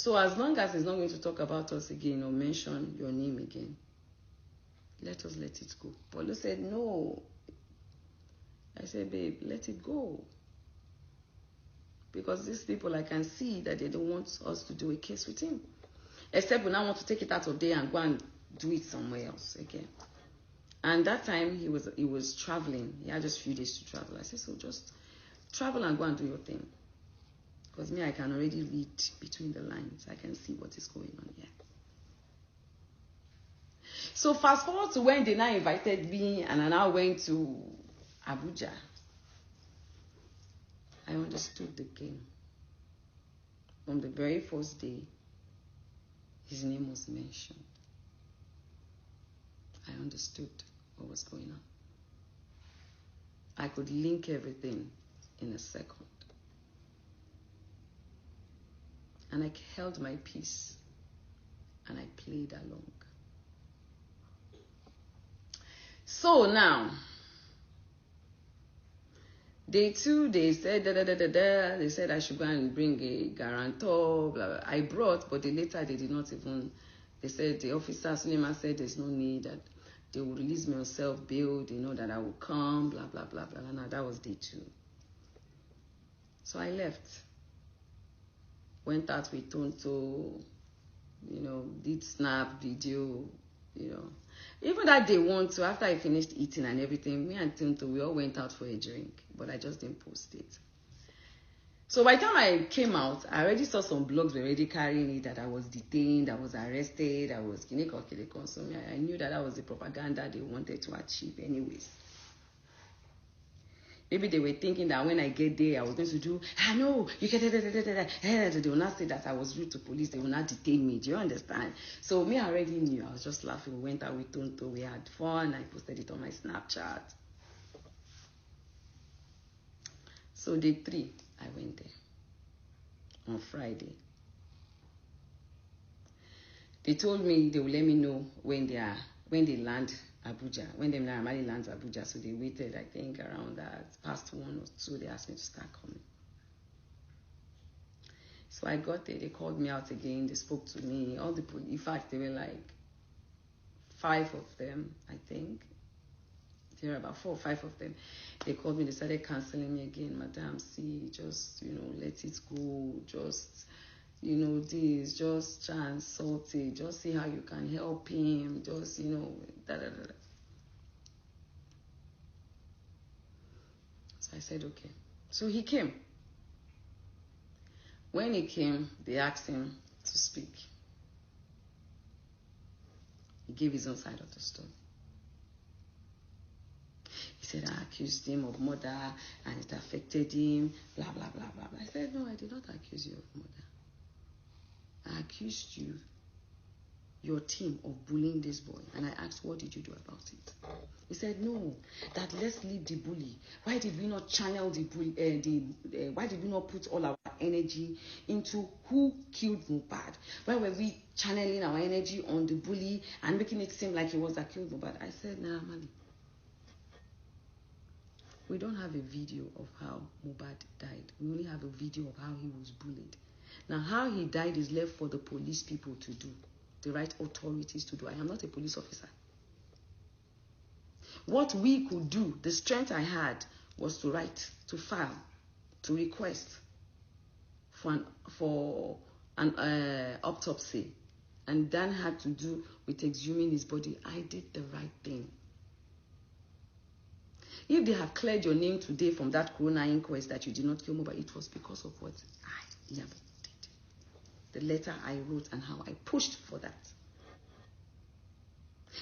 So as long as he's not going to talk about us again or mention your name again, let us let it go. Paulo said, no. I said, babe, let it go. Because these people, I can see that they don't want us to do a case with him. Except we now want to take it out of there and go and do it somewhere else again. And that time he was traveling. He had just a few days to travel. I said, so just travel and go and do your thing. Because me, I can already read between the lines. I can see what is going on here. So fast forward to when they now invited me and I now went to Abuja. I understood the game. From the very first day, his name was mentioned. I understood what was going on. I could link everything in a second. And I held my peace and I played along. So now, day 2, they said, they said I should go and bring a guarantor, blah, blah. I brought, but later they did not even, they said, the officer, Suleiman said there's no need, that they will release me on self-bail, they know that I will come, blah, blah, blah, blah. Now that was day 2. So I left. Went out with Tonto, did snap video, Even that day 1 too, after I finished eating and everything, me and Tonto, we all went out for a drink, but I just didn't post it. So by the time I came out, I already saw some blogs were already carrying it, that I was detained, I was arrested, I was Kineko. So I knew that was the propaganda they wanted to achieve anyways. Maybe they were thinking that when I get there, I was going to do, no, you get it. They will not say that I was rude to police. They will not detain me. Do you understand? So me, I already knew. I was just laughing. We went out with Tonto. We had fun. I posted it on my Snapchat. So day 3, I went there on Friday. They told me they will let me know when they land Abuja, when they normally land Abuja. So they waited, I think, around that past 1 or 2. They asked me to start coming. So I got there. They called me out again. They spoke to me. All the police, in fact, they were like 5 of them, I think. There were about 4 or 5 of them. They called me. They started canceling me again. Madam, see, just, let it go. Just, this, just try and sort it. Just see how you can help him. Just, So I said, okay. So he came. When he came, they asked him to speak. He gave his own side of the story. He said, I accused him of murder and it affected him, blah, blah, blah, blah, blah. I said, no, I did not accuse you of murder. I accused you, your team, of bullying this boy. And I asked, what did you do about it? He said, no, that let's leave the bully. Why did we not channel the bully? Why did we not put all our energy into who killed Mohbad? Why were we channeling our energy on the bully and making it seem like it was that killed Mohbad? I said, nah, Mali. We don't have a video of how Mohbad died. We only have a video of how he was bullied. Now, how he died is left for the police people to do, the right authorities to do. I am not a police officer. What we could do, the strength I had, was to write, to file, to request for an autopsy. And Dan had to do with exhuming his body. I did the right thing. If they have cleared your name today from that corona inquest that you did not kill Mohbad, it was because of what I, Iyabo, did. The letter I wrote and how I pushed for that.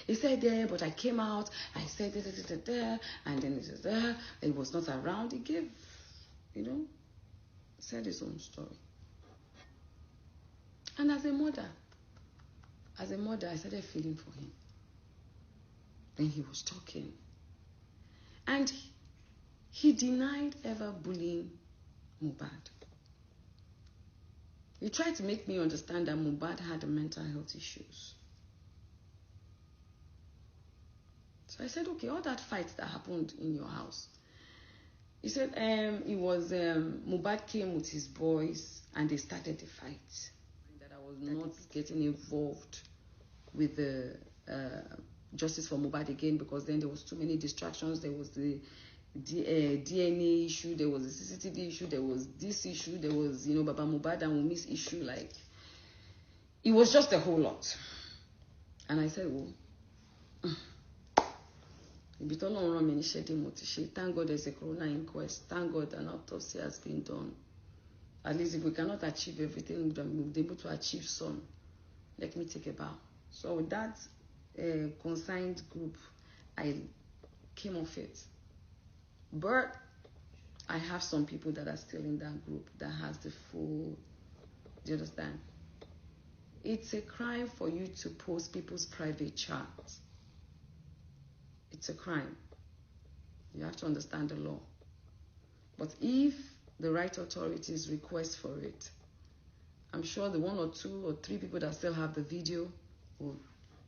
He said there, but I came out, I said and then it was not around. He gave, said his own story. And as a mother, I started feeling for him. Then he was talking. And he denied ever bullying Mohbad. He tried to make me understand that Mohbad had mental health issues. So I said, okay, all that fight that happened in your house. He said it was Mohbad came with his boys and they started the fight. That I was not getting involved with the justice for Mohbad again, because then there was too many distractions. There was the DNA issue, there was the CCTV issue, there was this issue, there was, you know, Baba Mohbad and Wumi's issue. Like, it was just a whole lot. And I said, oh, thank God there's a corona inquest. Thank God an autopsy has been done. At least if we cannot achieve everything, we'll be able to achieve some. Let me take a bow. So with that consigned group, I came off it. But I have some people that are still in that group that has the full, do you understand? It's a crime for you to post people's private chats. It's a crime. You have to understand the law. But if the right authorities request for it, I'm sure the 1 or 2 or 3 people that still have the video, will,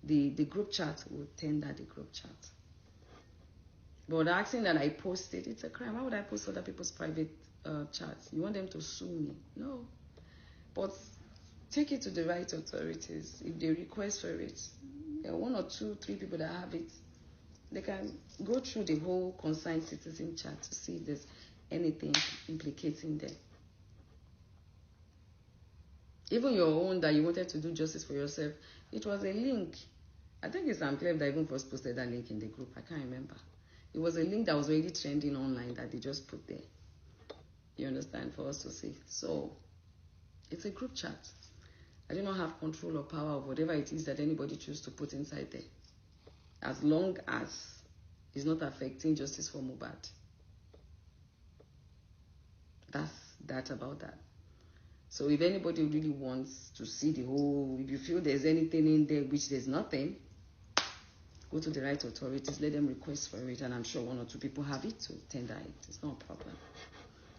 the group chat will tender the group chat. But asking that I post it, it's a crime. Why would I post other people's private chats? You want them to sue me? No. But take it to the right authorities. If they request for it, there are 1 or 2, 3 people that have it. They can go through the whole concerned citizen chat to see if there's anything implicating them. Even your own that you wanted to do justice for yourself, it was a link. I think it's Sam Clef that even first posted that link in the group. I can't remember. It was a link that was already trending online that they just put there. You understand? For us to see. So, it's a group chat. I do not have control or power of whatever it is that anybody chooses to put inside there. As long as it's not affecting justice for Mohbad. That's that about that. So if anybody really wants to see the whole, if you feel there's anything in there, which there's nothing, go to the right authorities, let them request for it, and I'm sure 1 or 2 people have it to tender it. It's not a problem.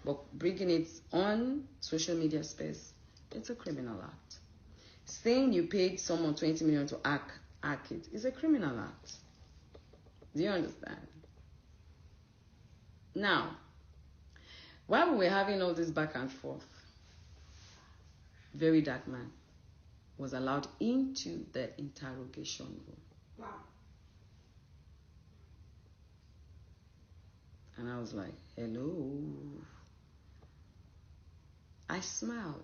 But bringing it on social media space, it's a criminal act. Saying you paid someone 20 million to hack it is a criminal act. Do you understand? Now, while we were having all this back and forth, Verydarkman was allowed into the interrogation room. Wow. And I was like, hello. I smiled.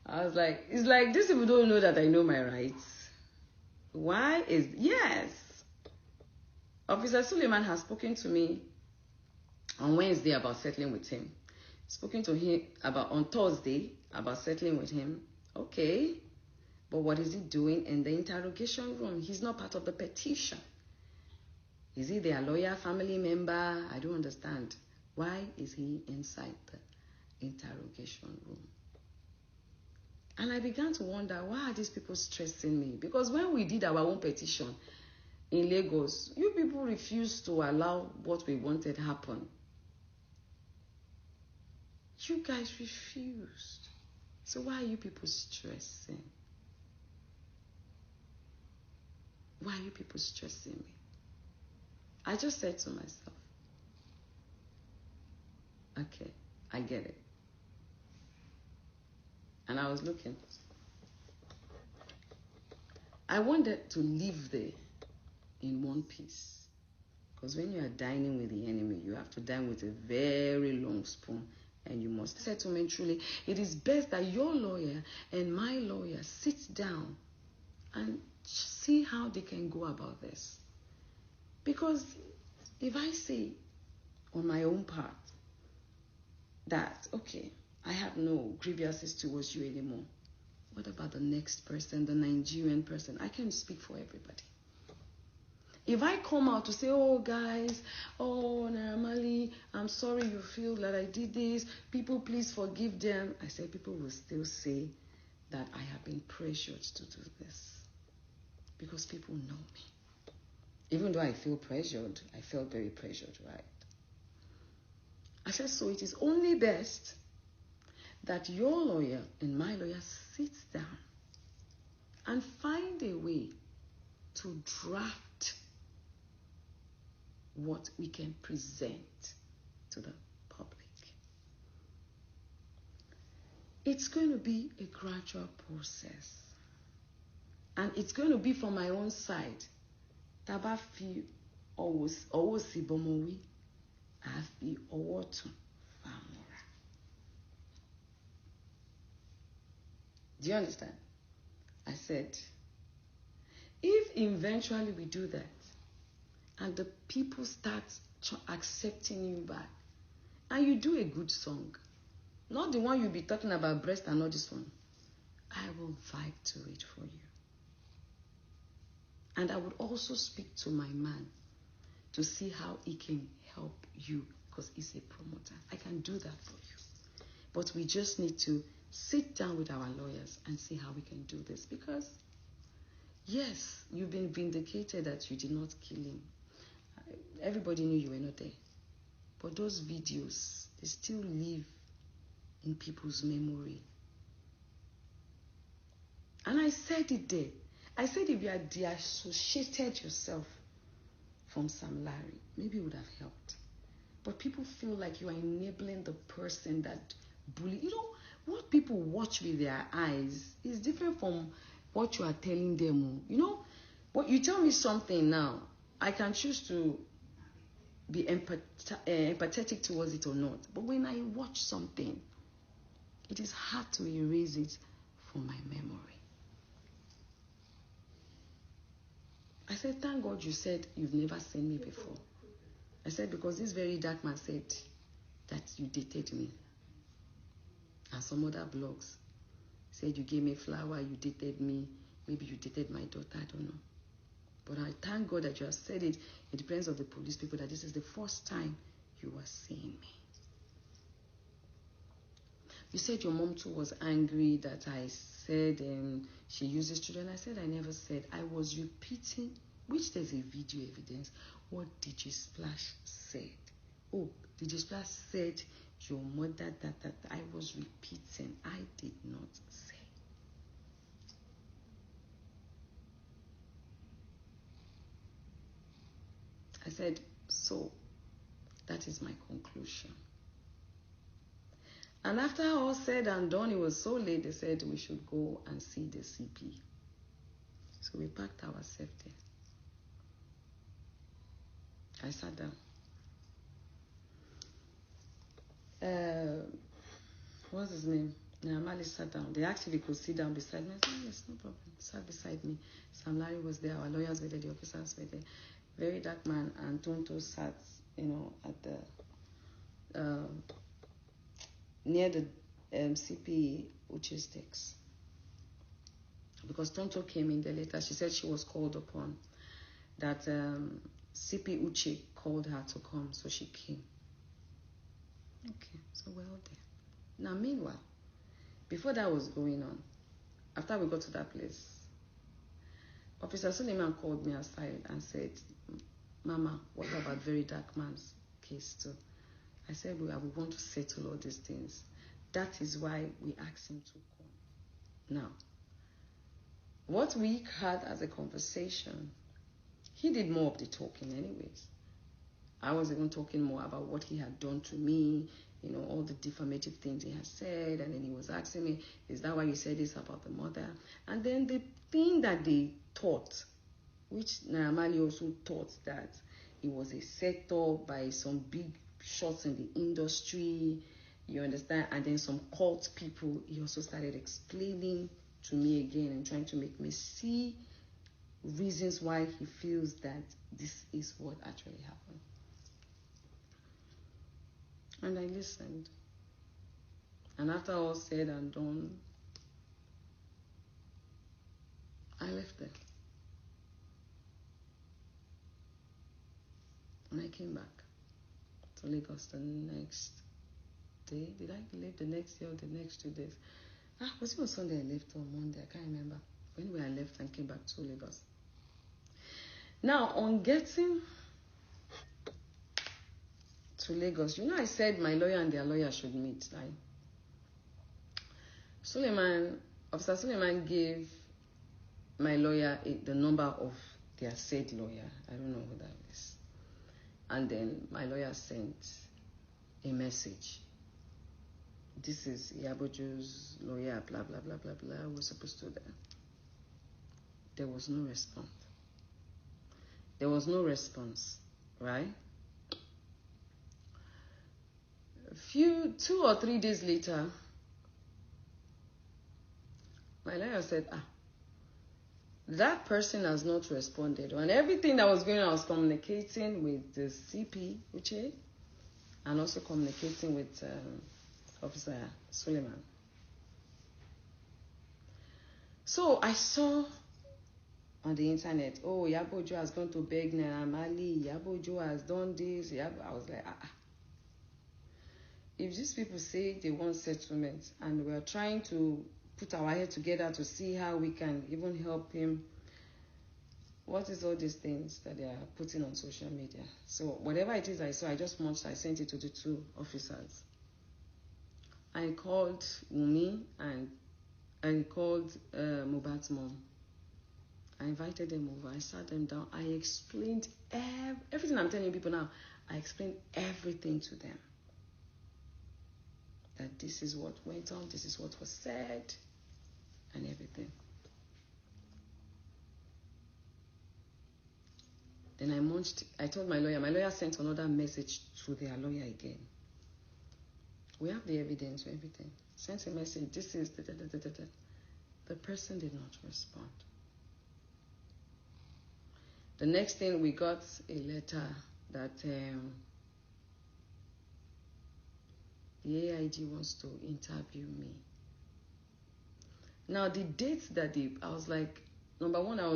I was like, it's like these people don't know that I know my rights. Why is, yes. Officer Suleiman has spoken to me on Wednesday about settling with him. Spoken to him about on Thursday about settling with him. Okay. But what is he doing in the interrogation room? He's not part of the petition. Is he their lawyer, family member? I don't understand. Why is he inside the interrogation room? And I began to wonder, why are these people stressing me? Because when we did our own petition in Lagos, you people refused to allow what we wanted happen. You guys refused. So why are you people stressing? Why are you people stressing me? I just said to myself, okay, I get it. And I was looking. I wanted to live there in one piece. Because when you are dining with the enemy, you have to dine with a very long spoon. And you must settlement truly. It is best that your lawyer and my lawyer sit down and see how they can go about this. Because if I say on my own part that, okay, I have no grievances towards you anymore, what about the next person, the Nigerian person? I can't speak for everybody. If I come out to say, oh guys, oh Naramali, I'm sorry you feel that I did this, people please forgive them, I say people will still say that I have been pressured to do this. Because people know me. Even though I feel pressured, I felt very pressured, right? I said, so it is only best that your lawyer and my lawyer sit down and find a way to draft what we can present to the public. It's going to be a gradual process. And it's going to be from my own side. Taba fi owo si bomowi, afi owo tun famora. Do you understand? I said, if eventually we do that, and the people start accepting you back, and you do a good song, not the one you'll be talking about breast and not this one, I will vibe to it for you. And I would also speak to my man to see how he can help you, because he's a promoter. I can do that for you. But we just need to sit down with our lawyers and see how we can do this. Because, yes, you've been vindicated that you did not kill him. Everybody knew you were not there. But those videos, they still live in people's memory. And I said it there. I said if you had deassociated yourself from Sam Larry, maybe it would have helped. But people feel like you are enabling the person that bully. You know, what people watch with their eyes is different from what you are telling them. You know, but you tell me something now, I can choose to be empathetic towards it or not. But when I watch something, it is hard to erase it from my memory. I said, thank God you said you've never seen me before. I said, because this Verydarkman said that you dated me. And some other blogs said you gave me flower, you dated me, maybe you dated my daughter, I don't know. But I thank God that you have said it in the presence of the police people, that this is the first time you are seeing me. You said your mom too was angry that I said she uses children. I said I never said. I was repeating, which there's a video evidence, what DJ Splash said. Oh, DJ Splash said your mother that I was repeating. I did not say. I said, so that is my conclusion. And after all said and done, it was so late, they said we should go and see the CP. So we packed ourselves there. I sat down. What's his name? Namali sat down. They asked if he could sit down beside me. I said, yes, no problem. He sat beside me. Sam Larry was there. Our lawyers were there. The officers were there. Verydarkman and Tonto sat, at the near the CP Uche's desk. Because Tonto came in there later. She said she was called upon. That CP Uche called her to come, so she came. Okay, so we're all there. Now, meanwhile, before that was going on, after we got to that place, Officer Suleiman called me aside and said, Mama, what about Verydarkman's case too? I said, we want to settle all these things. That is why we asked him to come. Now, what we had as a conversation, he did more of the talking anyways. I was even talking more about what he had done to me, all the defamative things he had said. And then he was asking me, is that why you said this about the mother? And then the thing that they thought, which Naamali also thought, that it was a setup by some big shots in the industry, you understand? And then some cult people, he also started explaining to me again and trying to make me see reasons why he feels that this is what actually happened. And I listened. And after all said and done, I left there. And I came back to Lagos the next day. Did I leave the next day or the next 2 days? Was it on Sunday I left or Monday? I can't remember. Anyway, I left and came back to Lagos. Now, on getting to Lagos, I said my lawyer and their lawyer should meet, right? Officer Suleiman gave my lawyer the number of their said lawyer. I don't know who that is. And then my lawyer sent a message this is Iyabo Ojo's lawyer, blah, blah, blah, blah, blah. We're supposed to do that. There was no response. There was no response, right? 2 or 3 days later, my lawyer said, that person has not responded. And everything that was going on, I was communicating with the CP, Uche, and also communicating with Officer Suleiman. So I saw on the internet, oh, Iyabo Ojo has gone to beg Naira Marley, Iyabo Ojo has done this. I was like, If these people say they want settlement and we're trying to put our head together to see how we can even help him, what is all these things that they are putting on social media? So whatever it is I saw, I just munched, I sent it to the 2 officers. I called Wumi and I called Mohbad's mom. I invited them over. I sat them down. I explained everything I'm telling people now. I explained everything to them. That this is what went on, this is what was said, and everything. Then I told my lawyer sent another message to their lawyer again. We have the evidence for everything. Sent a message, this is the person did not respond. The next thing, we got a letter that the AIG wants to interview me. Now, the dates that I was like, number one, I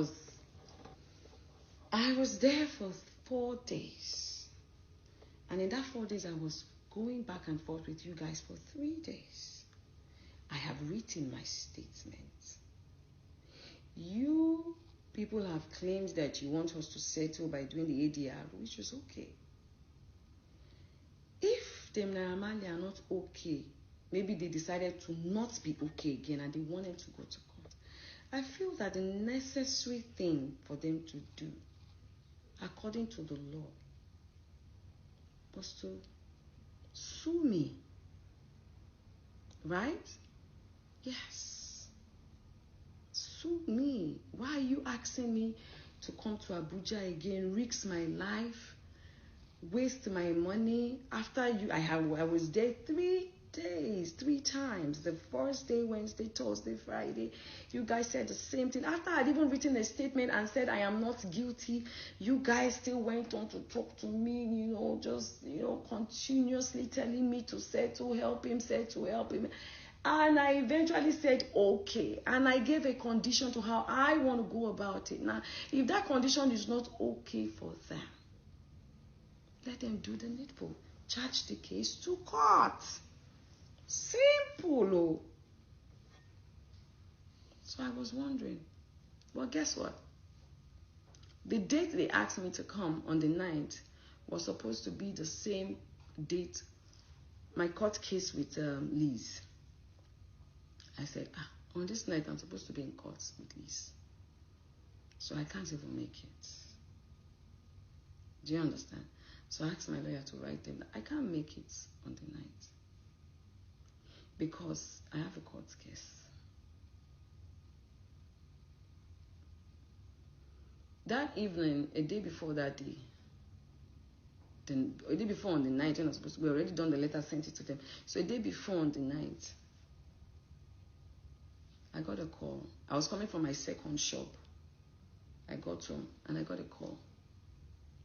was there for 4 days. And in that 4 days, I was going back and forth with you guys for 3 days. I have written my statement. You people have claimed that you want us to settle by doing the ADR, which is okay. If them Naira Marley are not okay, maybe they decided to not be okay again and they wanted to go to court, I feel that the necessary thing for them to do, according to the law, was to sue me. Right? Yes. Sue me. Why are you asking me to come to Abuja again, risk my life, waste my money? After I was there 3 days, 3 times. The first day, Wednesday, Thursday, Friday, you guys said the same thing. After I'd even written a statement and said I am not guilty, you guys still went on to talk to me, continuously telling me to settle, help him. And I eventually said, okay. And I gave a condition to how I want to go about it. Now, if that condition is not okay for them, let them do the needful. Charge the case to court. Simple. Oh. So I was wondering, well, guess what? The date they asked me to come on the 9th was supposed to be the same date, my court case with Liz. I said, on this night, I'm supposed to be in court with Liz. So I can't even make it. Do you understand? So I asked my lawyer to write them that I can't make it on the night because I have a court case. That evening, a day before that day, a day before on the 9th, when I was supposed to, we already done the letter, sent it to them. So a day before on the 9th, I got a call. I was coming from my second shop. I got home and I got a call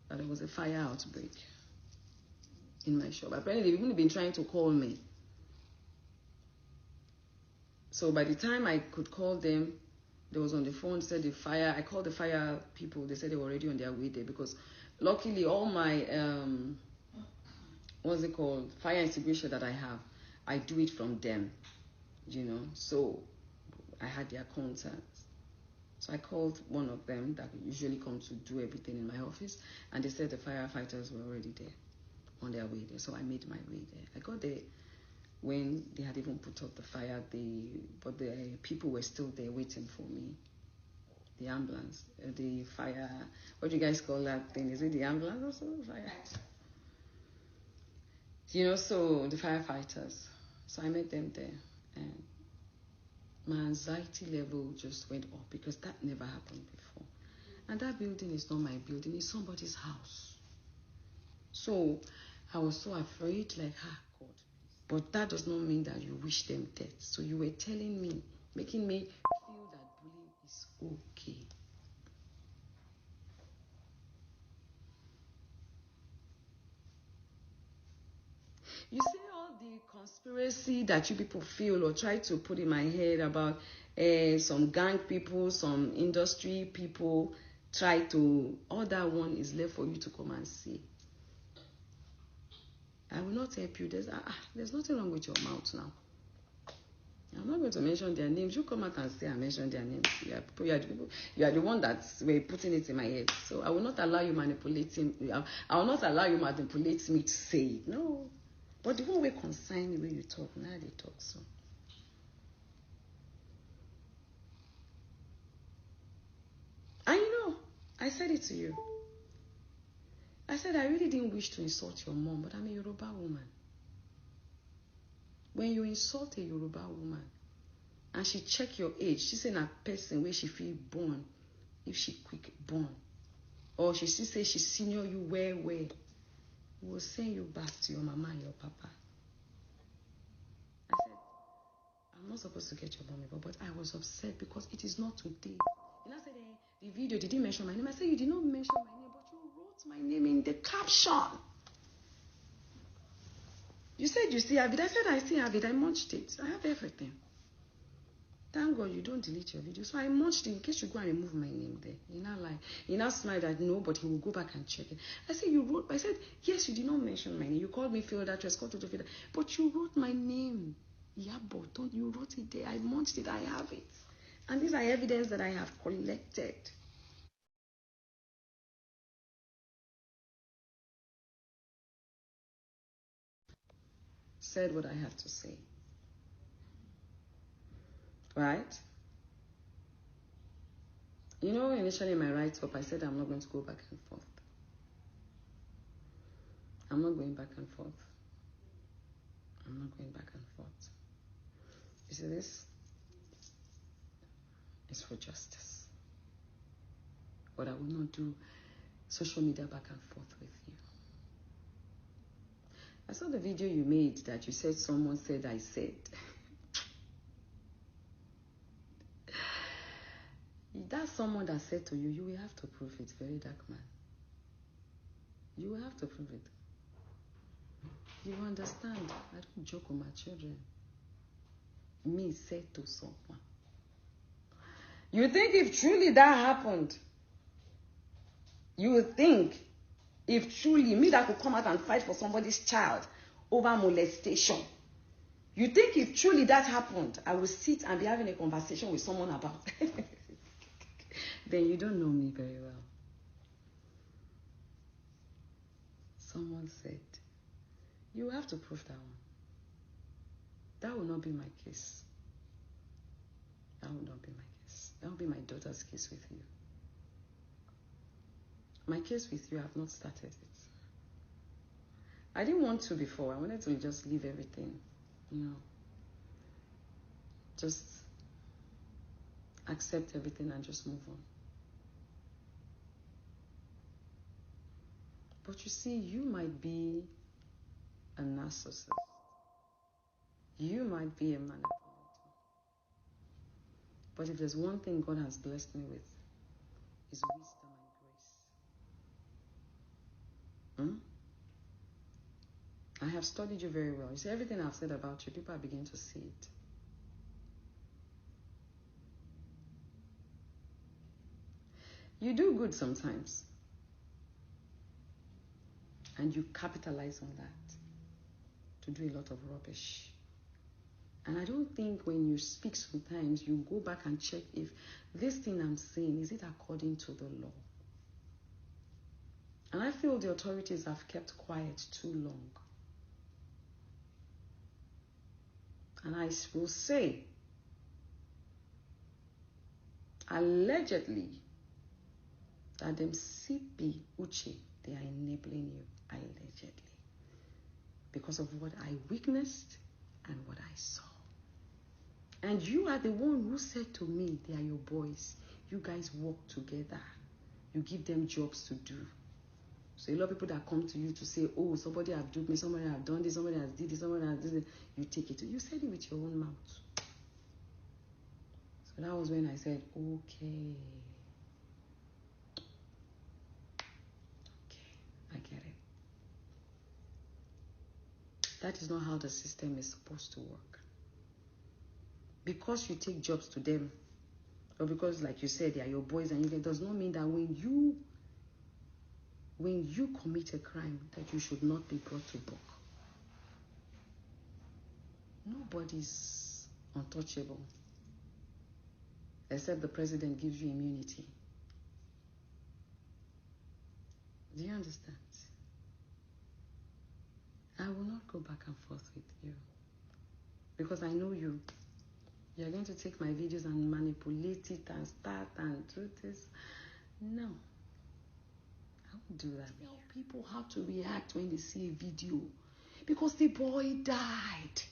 that there was a fire outbreak in my shop. Apparently, they've even been trying to call me. So by the time I could call them, they was on the phone, said the fire. I called the fire people. They said they were already on their way there because luckily all my, fire extinguisher that I have, I do it from them, So I had their contact. So I called one of them that usually comes to do everything in my office, and they said the firefighters were already there, on their way there. So I made my way there. I got there when they had even put out the fire, but the people were still there waiting for me. The ambulance, the fire, what do you guys call that thing? Is it the ambulance or fire? So the firefighters. So I met them there, and my anxiety level just went up because that never happened before. And that building is not my building, it's somebody's house. So I was so afraid, like, God. But that does not mean that you wish them death. So you were telling me, making me feel that bullying is okay. You see all the conspiracy that you people feel or try to put in my head about some gang people, some industry people try to, all that one is left for you to come and see. I will not help you. There's nothing wrong with your mouth now. I'm not going to mention their names. You come out and say I mention their names. You are the one that were putting it in my head. So I will not allow you manipulating. I will not allow you manipulate me to say it. No. But the one way concern the way you talk, now they talk so. And you know, I said it to you. I said I really didn't wish to insult your mom, but I'm a Yoruba woman. When you insult a Yoruba woman, and she check your age, she say na person where she feel born, if she quick born, or she still say she senior you where, we will send you back to your mama and your papa. I said, I'm not supposed to get your mommy, but I was upset because it is not today. And I said, the video, did you mention my name? I said, you did not mention my name, but you wrote my name in the caption. You said you still have it. I said, I still have it. I munched it. I have everything. Thank God you don't delete your video. So I munched it in case you go and remove my name there. You now lie. You now smile that no, but he will go back and check it. I said, you wrote. I said, yes, you did not mention my name. You called me Phil that was called to Phil, but you wrote my name. Iyabo, don't you wrote it there? I munched it. I have it. And these are evidence that I have collected. Said what I have to say. Right? You know, initially in my write-up, I said I'm not going to go back and forth. I'm not going back and forth. I'm not going back and forth. You see this? It's for justice. But I will not do social media back and forth with you. I saw the video you made that you said someone said I said. That's someone that said to you, you will have to prove it, Verydarkman. You will have to prove it. You understand? I don't joke with my children. Me said to someone. You think if truly that happened, you would think if truly me that could come out and fight for somebody's child over molestation, you think if truly that happened, I would sit and be having a conversation with someone about then you don't know me very well. Someone said, you have to prove that one. That will not be my case. That will not be my case. That will be my daughter's case with you. My case with you, I have not started it. I didn't want to before. I wanted to just leave everything, you know. Just accept everything and just move on. But you see, you might be a narcissist. You might be a manipulator. But if there's one thing God has blessed me with, is wisdom and grace. I have studied you very well. You see, everything I've said about you, people are beginning to see it. You do good sometimes. And you capitalize on that to do a lot of rubbish. And I don't think when you speak sometimes, you go back and check if this thing I'm saying, is it according to the law? And I feel the authorities have kept quiet too long. And I will say, allegedly, that them CP Uche, they are enabling you, allegedly. Because of what I witnessed and what I saw. And you are the one who said to me, they are your boys. You guys work together. You give them jobs to do. So a lot of people that come to you to say, oh, somebody have duped me, somebody have done this, somebody has did this, somebody has did this. You take it. You said it with your own mouth. So that was when I said, okay. Okay, I get it. That is not how the system is supposed to work. Because you take jobs to them, or because, like you said, they are your boys, and it does not mean that when you commit a crime, that you should not be brought to book. Nobody's untouchable, except the president gives you immunity. Do you understand? I will not go back and forth with you, because I know you. You're going to take my videos and manipulate it and start and do this. No. I won't do that. People have to react when they see a video, because the boy died.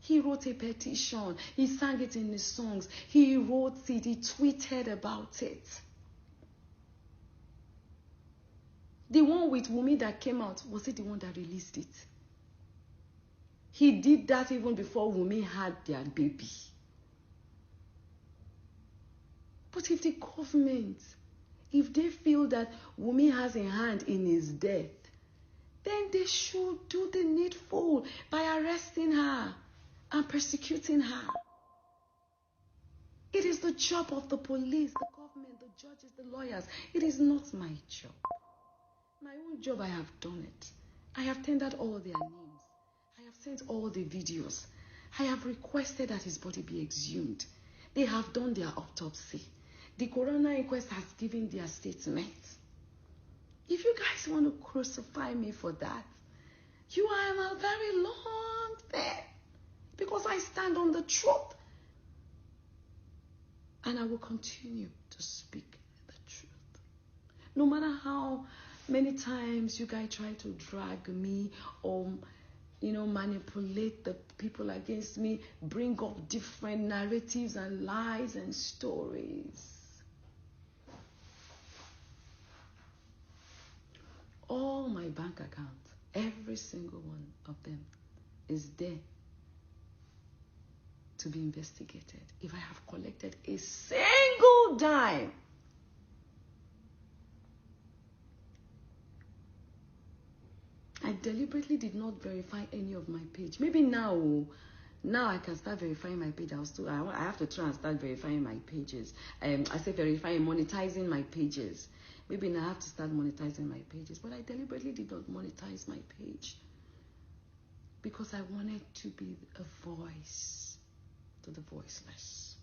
He wrote a petition. He sang it in his songs. He wrote it. He tweeted about it. The one with Wunmi that came out, was it the one that released it? He did that even before Wunmi had their baby. But if the government, if they feel that Wunmi has a hand in his death, then they should do the needful by arresting her and persecuting her. It is the job of the police, the government, the judges, the lawyers. It is not my job. My own job, I have done it. I have tendered all their names. I have sent all the videos. I have requested that his body be exhumed. They have done their autopsy. The coroner inquest has given their statement. If you guys want to crucify me for that, you are in a very long thing, because I stand on the truth. And I will continue to speak the truth. No matter how many times you guys try to drag me or, manipulate the people against me, bring up different narratives and lies and stories. All my bank accounts, every single one of them, is there to be investigated. If I have collected a single dime, I deliberately did not verify any of my page. Maybe now I can start verifying my page. I have to try and start verifying my pages. I say verifying, monetizing my pages. Maybe now I have to start monetizing my pages. But I deliberately did not monetize my page, because I wanted to be a voice to the voiceless.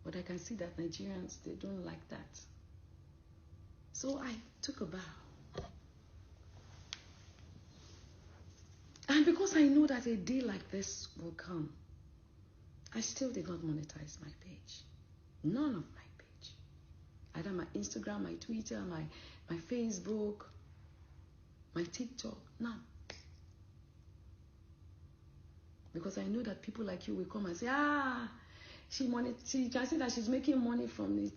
But I can see that Nigerians, they don't like that. So I took a bow. And because I know that a day like this will come, I still did not monetize my page. None of my page. Either my Instagram, my Twitter, my Facebook, my TikTok, none. Because I know that people like you will come and say, you can see that she's making money from it.